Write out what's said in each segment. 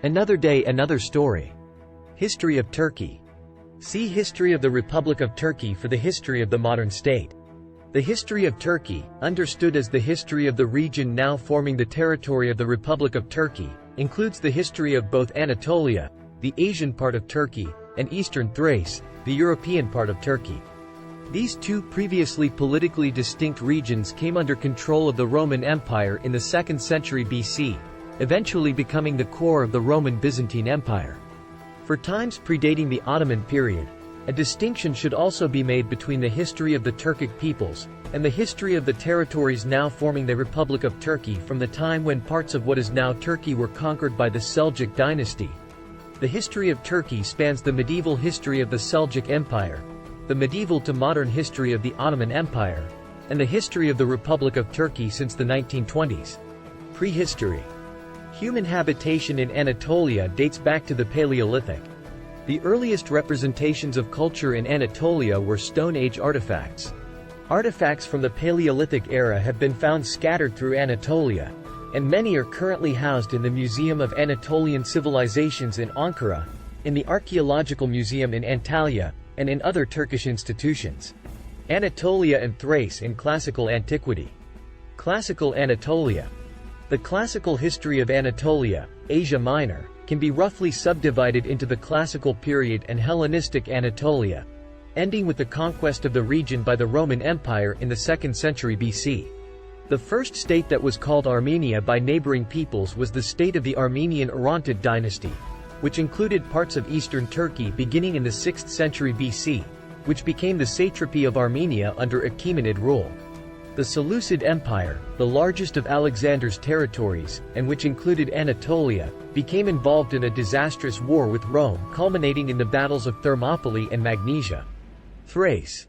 Another day, another story. History of Turkey. See History of the Republic of Turkey for the history of the modern state. The history of Turkey, understood as the history of the region now forming the territory of the Republic of Turkey, includes the history of both Anatolia, the Asian part of Turkey, and Eastern Thrace, the European part of Turkey. These two previously politically distinct regions came under control of the Roman Empire in the 2nd century BC, eventually becoming the core of the Roman Byzantine Empire. For times predating the Ottoman period, a distinction should also be made between the history of the Turkic peoples and the history of the territories now forming the Republic of Turkey from the time when parts of what is now Turkey were conquered by the Seljuk dynasty. The history of Turkey spans the medieval history of the Seljuk Empire, the medieval to modern history of the Ottoman Empire, and the history of the Republic of Turkey since the 1920s. Prehistory. Human habitation in Anatolia dates back to the Paleolithic. The earliest representations of culture in Anatolia were Stone Age artifacts. Artifacts from the Paleolithic era have been found scattered through Anatolia, and many are currently housed in the Museum of Anatolian Civilizations in Ankara, in the Archaeological Museum in Antalya, and in other Turkish institutions. Anatolia and Thrace in Classical Antiquity. Classical Anatolia. The classical history of Anatolia, Asia Minor, can be roughly subdivided into the Classical period and Hellenistic Anatolia, ending with the conquest of the region by the Roman Empire in the 2nd century BC. The first state that was called Armenia by neighboring peoples was the state of the Armenian Orontid dynasty, which included parts of eastern Turkey beginning in the 6th century BC, which became the satrapy of Armenia under Achaemenid rule. The Seleucid Empire, the largest of Alexander's territories, and which included Anatolia, became involved in a disastrous war with Rome culminating in the battles of Thermopylae and Magnesia. Thrace.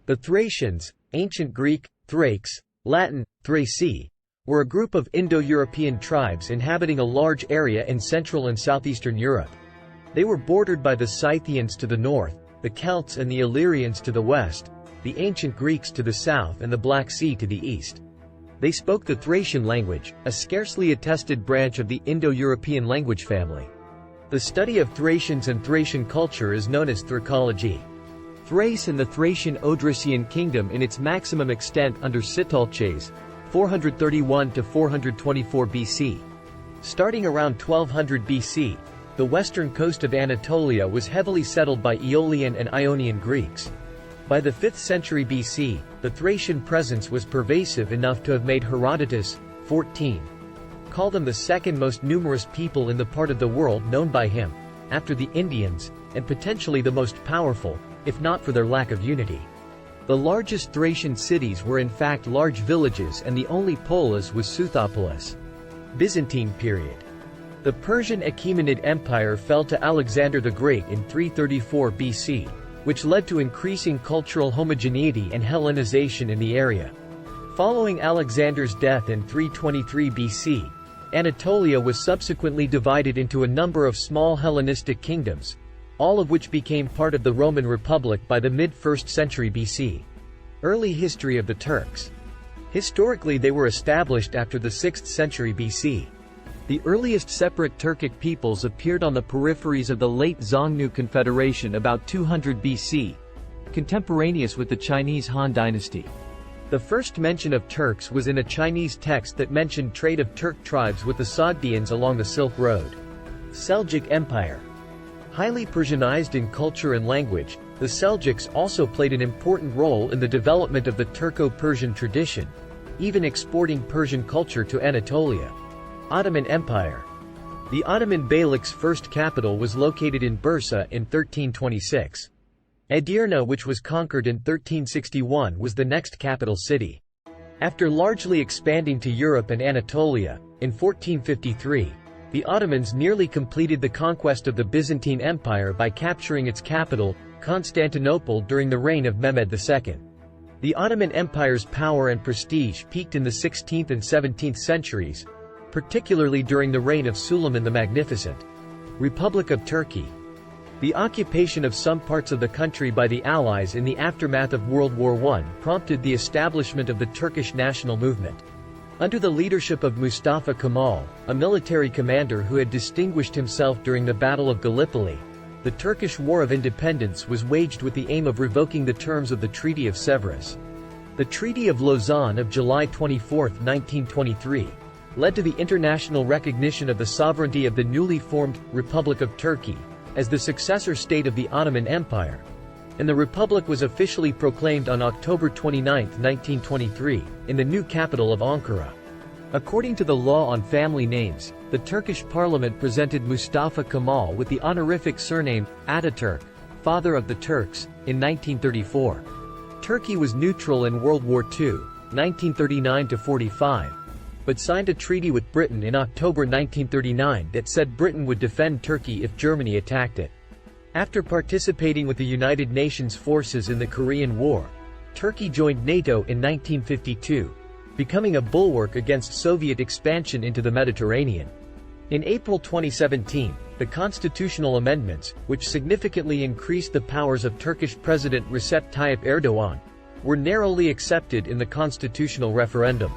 The Thracians, ancient Greek, Thrakes, Latin, Thraci, were a group of Indo-European tribes inhabiting a large area in Central and Southeastern Europe. They were bordered by the Scythians to the north, the Celts and the Illyrians to the west, the ancient Greeks to the south and the Black Sea to the east. They spoke the Thracian language, a scarcely attested branch of the Indo-European language family. The study of Thracians and Thracian culture is known as Thrakology. Thrace and the Thracian Odrysian kingdom in its maximum extent under Sitalces, 431 to 424 BC. Starting around 1200 BC, the western coast of Anatolia was heavily settled by Aeolian and Ionian Greeks. By the 5th century BC, the Thracian presence was pervasive enough to have made Herodotus, 14, call them the second most numerous people in the part of the world known by him, after the Indians, and potentially the most powerful, if not for their lack of unity. The largest Thracian cities were in fact large villages and the only polis was Southopolis. Byzantine period. The Persian Achaemenid Empire fell to Alexander the Great in 334 BC, which led to increasing cultural homogeneity and Hellenization in the area. Following Alexander's death in 323 BC, Anatolia was subsequently divided into a number of small Hellenistic kingdoms, all of which became part of the Roman Republic by the mid-1st century BC. Early history of the Turks. Historically they were established after the 6th century BC. The earliest separate Turkic peoples appeared on the peripheries of the late Xiongnu Confederation about 200 BC, contemporaneous with the Chinese Han dynasty. The first mention of Turks was in a Chinese text that mentioned trade of Turk tribes with the Sogdians along the Silk Road. Seljuk Empire. Highly Persianized in culture and language, the Seljuks also played an important role in the development of the Turco-Persian tradition, even exporting Persian culture to Anatolia. Ottoman Empire. The Ottoman Beylik's first capital was located in Bursa in 1326. Edirne, which was conquered in 1361, was the next capital city. After largely expanding to Europe and Anatolia, in 1453, the Ottomans nearly completed the conquest of the Byzantine Empire by capturing its capital, Constantinople, during the reign of Mehmed II. The Ottoman Empire's power and prestige peaked in the 16th and 17th centuries, particularly during the reign of Suleiman the Magnificent. Republic of Turkey. The occupation of some parts of the country by the Allies in the aftermath of World War I prompted the establishment of the Turkish national movement. Under the leadership of Mustafa Kemal, a military commander who had distinguished himself during the Battle of Gallipoli, the Turkish War of Independence was waged with the aim of revoking the terms of the Treaty of Sèvres. The Treaty of Lausanne of July 24, 1923, led to the international recognition of the sovereignty of the newly formed Republic of Turkey as the successor state of the Ottoman Empire, and the Republic was officially proclaimed on October 29, 1923, in the new capital of Ankara. According to the law on family names, the Turkish parliament presented Mustafa Kemal with the honorific surname Ataturk, Father of the Turks, in 1934. Turkey was neutral in World War II, 1939–45, but signed a treaty with Britain in October 1939 that said Britain would defend Turkey if Germany attacked it. After participating with the United Nations forces in the Korean War, Turkey joined NATO in 1952, becoming a bulwark against Soviet expansion into the Mediterranean. In April 2017, the constitutional amendments, which significantly increased the powers of Turkish President Recep Tayyip Erdogan, were narrowly accepted in the constitutional referendum.